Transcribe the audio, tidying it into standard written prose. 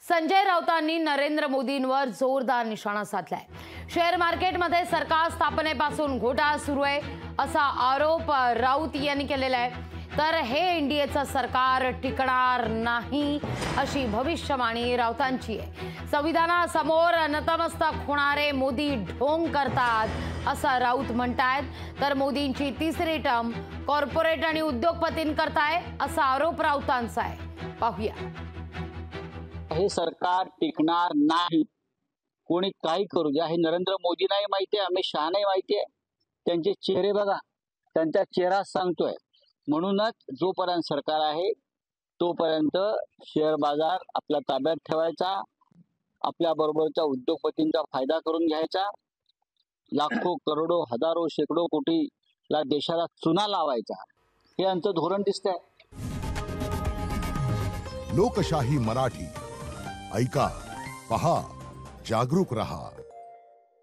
संजय राऊतांनी नरेंद्र मोदींवर जोरदार निशाणा साधलाय। शेअर मार्केटमध्ये सरकार स्थापनेपासून घोटाळा सुरू आहे असा आरोप राऊत यांनी केलेला आहे। तर हे एनडीएचं सरकार टिकणार नाही अशी भविष्यवाणी राऊतांची आहे। संविधानासमोर नतमस्तक होणारे मोदी ढोंग करतात असं राऊत म्हणतायत। तर मोदींची तिसरी टर्म कॉर्पोरेट आणि उद्योगपतींकरताय असा आरोप राऊतांचा आहे। पाहूया। हे सरकार टिकणार नाही। कोणी काही करू द्या, हे नरेंद्र मोदींनाही माहिती आहे, अमित शहानाही माहिती आहे। त्यांचे चेहरे बघा, त्यांचा चेहरा सांगतोय। म्हणूनच जोपर्यंत सरकार आहे तोपर्यंत शेअर बाजार आपल्या ताब्यात ठेवायचा, आपल्या बरोबरच्या उद्योगपतींचा फायदा करून घ्यायचा, लाखो करोडो हजारो शेकडो कोटीला देशाला चुना लावायचा, हे आमचं धोरण दिसतंय। लोकशाही मराठी ऐका, पहा, जागरूक रहा।